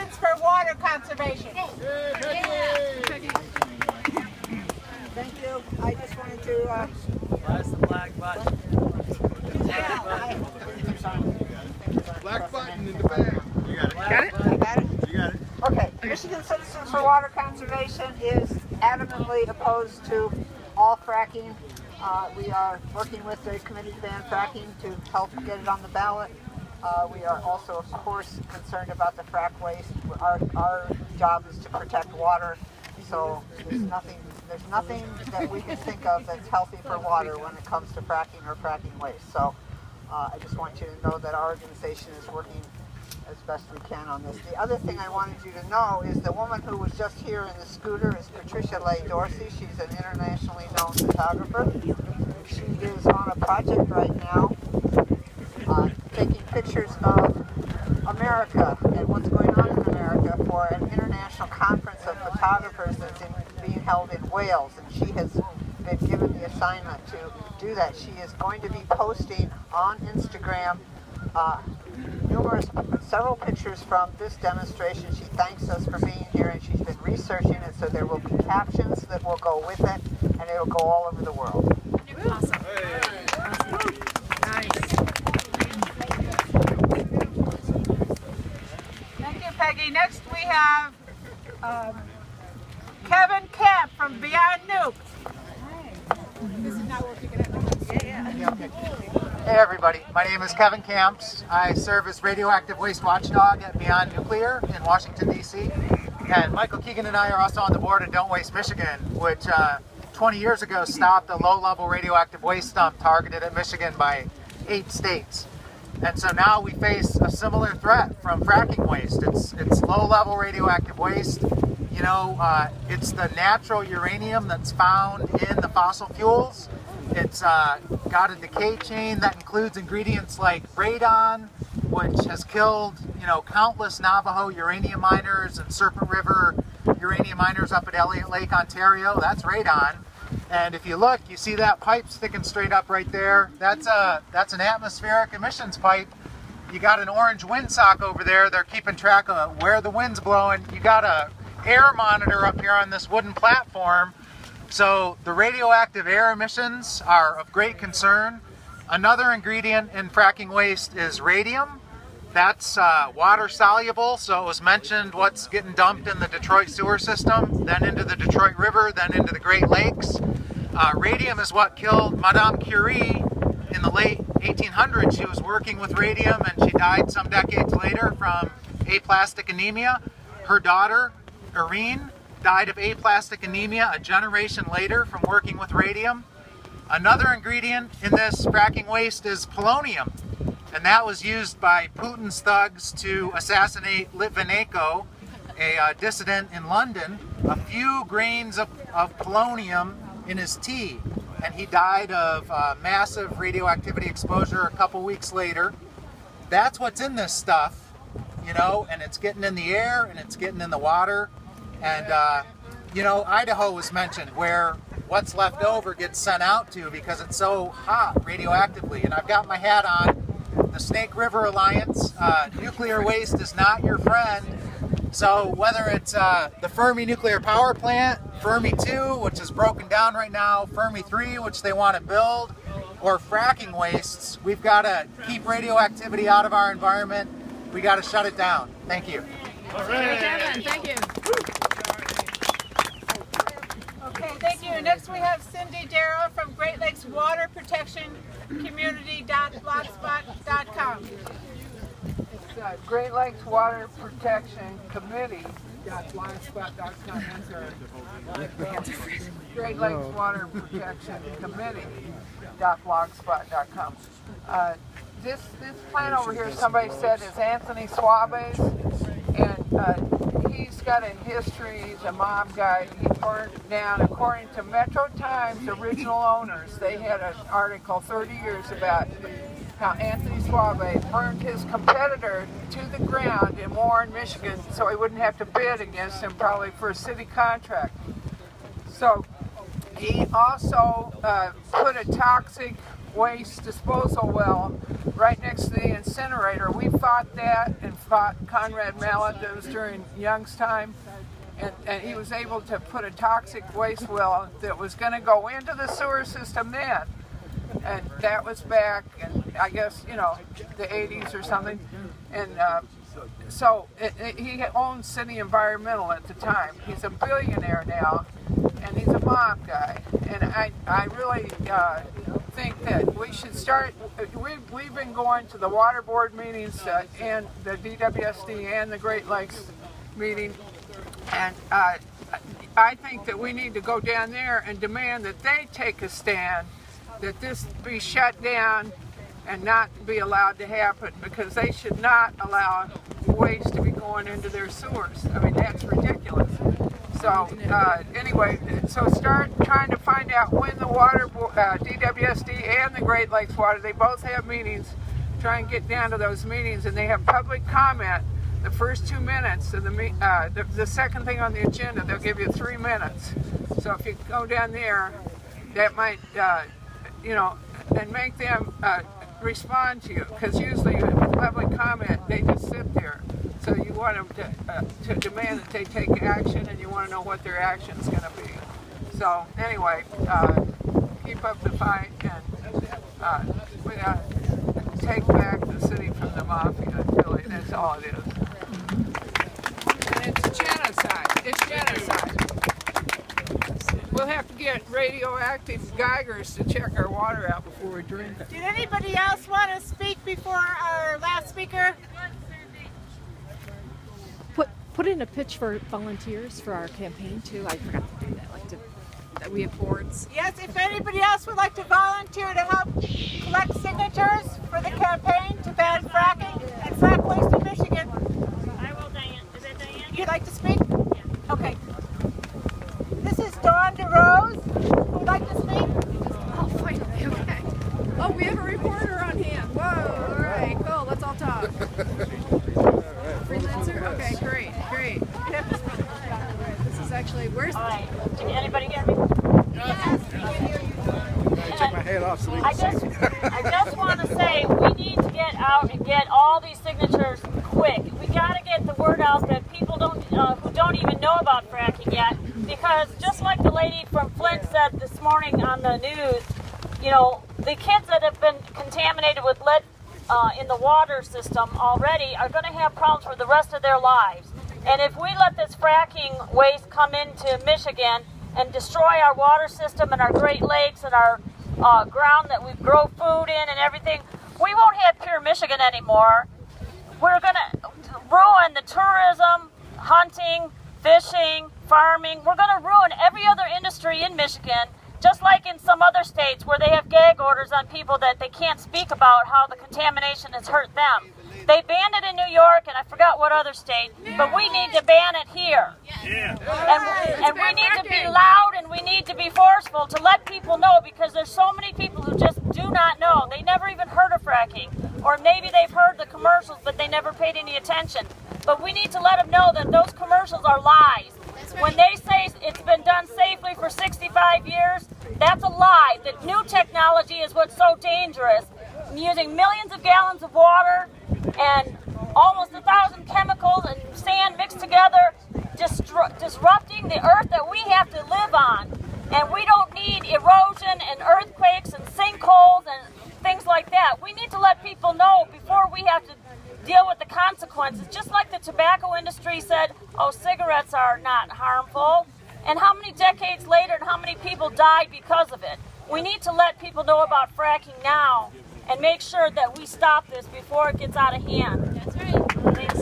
citizens for water conservation. Thank you. I just wanted to... Press the black button. Black button in the back. You got it. Got it? I got it? You got it. Okay. Michigan Citizens for Water Conservation is adamantly opposed to all fracking. We are working with the Committee to Ban Fracking to help get it on the ballot. We are also, of course, concerned about the frack waste. Our job is to protect water, so there's nothing that we can think of that's healthy for water when it comes to fracking or fracking waste. So I just want you to know that our organization is working as best we can on this. The other thing I wanted you to know is the woman who was just here in the scooter is Patricia Leigh Dorsey. She's an internationally known photographer. She is on a project right now taking pictures of America and what's going on in America for an international conference of photographers that's being held in Wales, and she has been given the assignment to do that. She is going to be posting on Instagram several pictures from this demonstration. She thanks us for being here, and she's been researching it, so there will be captions that will go with it, and it'll go all over the world. Awesome. Thank you, Peggy. Next we have Kevin Camp from Beyond Nuke. This is not working. Hey everybody, my name is Kevin Camps. I serve as radioactive waste watchdog at Beyond Nuclear in Washington, D.C. And Michael Keegan and I are also on the board of Don't Waste Michigan, which 20 years ago stopped a low-level radioactive waste dump targeted at Michigan by 8 states. And so now we face a similar threat from fracking waste. It's low-level radioactive waste. You know, it's the natural uranium that's found in the fossil fuels. It's got a decay chain that includes ingredients like radon, which has killed, you know, countless Navajo uranium miners and Serpent River uranium miners up at Elliott Lake, Ontario. That's radon. And if you look, you see that pipe sticking straight up right there. That's an atmospheric emissions pipe. You got an orange windsock over there. They're keeping track of where the wind's blowing. You got a air monitor up here on this wooden platform. So the radioactive air emissions are of great concern. Another ingredient in fracking waste is radium. That's water soluble, so it was mentioned what's getting dumped in the Detroit sewer system, then into the Detroit River, then into the Great Lakes. Radium is what killed Madame Curie in the late 1800s. She was working with radium and she died some decades later from aplastic anemia. Her daughter, Irene, died of aplastic anemia a generation later from working with radium. Another ingredient in this fracking waste is polonium, and that was used by Putin's thugs to assassinate Litvinenko, a dissident in London. A few grains of polonium in his tea, and he died of massive radioactivity exposure a couple weeks later. That's what's in this stuff, you know, and it's getting in the air and it's getting in the water. And, you know, Idaho was mentioned, where what's left over gets sent out to because it's so hot radioactively. And I've got my hat on. The Snake River Alliance, nuclear waste is not your friend. So whether it's the Fermi nuclear power plant, Fermi 2, which is broken down right now, Fermi 3, which they want to build, or fracking wastes, we've got to keep radioactivity out of our environment. We got to shut it down. Thank you. All right. Kevin, thank you. Okay, thank you. Next we have Cindy Darrow from Great Lakes Water Protection Community.blogspot.com. It's Great Lakes Water Protection Committee.blogspot.com. Great Lakes Water Protection Committee.blogspot.com. This plant over here, somebody said, is Anthony Suave's, and he's got a history. He's a mob guy. He burned down, according to Metro Times original owners, they had an article 30 years about how Anthony Suave burned his competitor to the ground in Warren, Michigan, so he wouldn't have to bid against him probably for a city contract. So he also put a toxic waste disposal well right next to the incinerator. We fought that and Conrad Mallett, that was during Young's time. And he was able to put a toxic waste well that was going to go into the sewer system then. And that was back in, I guess, you know, the 80s or something. And so he owned City Environmental at the time. He's a billionaire now, and he's a mob guy. And I really think that we should start, we've been going to the water board meetings and the DWSD and the Great Lakes meeting. And I think that we need to go down there and demand that they take a stand, that this be shut down and not be allowed to happen, because they should not allow waste to be going into their sewers. I mean, that's ridiculous. So anyway, so start trying to find out when the water board, DWSD and the Great Lakes Water, they both have meetings. Try and get down to those meetings, and they have public comment. The first 2 minutes, and the second thing on the agenda, they'll give you 3 minutes. So if you go down there, that might, you know, and make them respond to you, because usually with public comment, they just sit there. So you want them to demand that they take action, and you want to know what their action is going to be. So anyway, keep up the fight, and we got to take back the city from the mafia. Really, that's all it is. And it's genocide. It's genocide. We'll have to get radioactive Geigers to check our water out before we drink it. Did anybody else want to speak before our last speaker? Put in a pitch for volunteers for our campaign too. I forgot to do that. That we have boards. Yes, if anybody else would like to volunteer to help collect signatures for the campaign to ban fracking and frack waste in Michigan. I will, Diane. Is it Diane? You'd like to speak? Yeah. Okay. This is Dawn DeRose. Who'd like to speak? Oh, finally. Okay. Oh, we have a reporter on hand. Whoa. All right. Cool. Let's all talk. Freelancer? Okay. Great. Great. This is actually, where's All right. Can anybody hear me? Yes. Take my hat off so they I just want to say we need to get out and get all these signatures quick. We got to get the word out that people who don't even know about fracking yet, because just like the lady from Flint said this morning on the news, you know, the kids that have been contaminated with lead in the water system already are going to have problems for the rest of their lives. And if we let this fracking waste come into Michigan and destroy our water system and our Great Lakes and our ground that we grow food in and everything, we won't have pure Michigan anymore. We're going to ruin the tourism, hunting, fishing, farming. We're going to ruin every other industry in Michigan, just like in some other states where they have gag orders on people that they can't speak about how the contamination has hurt them. They banned it in New York, and I forgot what other state, but we need to ban it here. Yeah. And we need to be loud, and we need to be forceful to let people know, because there's so many people who just do not know. They never even heard of fracking, or maybe they've heard the commercials, but they never paid any attention. But we need to let them know that those commercials are lies. When they say it's been done safely for 65 years, that's a lie. That new technology is what's so dangerous. Using millions of gallons of water and almost 1,000 chemicals and sand mixed together, disrupting the earth that we have to live on. And we don't need erosion and earthquakes and sinkholes and things like that. We need to let people know before we have to deal with the consequences. Just like the tobacco industry said, oh, cigarettes are not harmful. And how many decades later and how many people died because of it? We need to let people know about fracking now and make sure that we stop this before it gets out of hand. That's right. Thanks.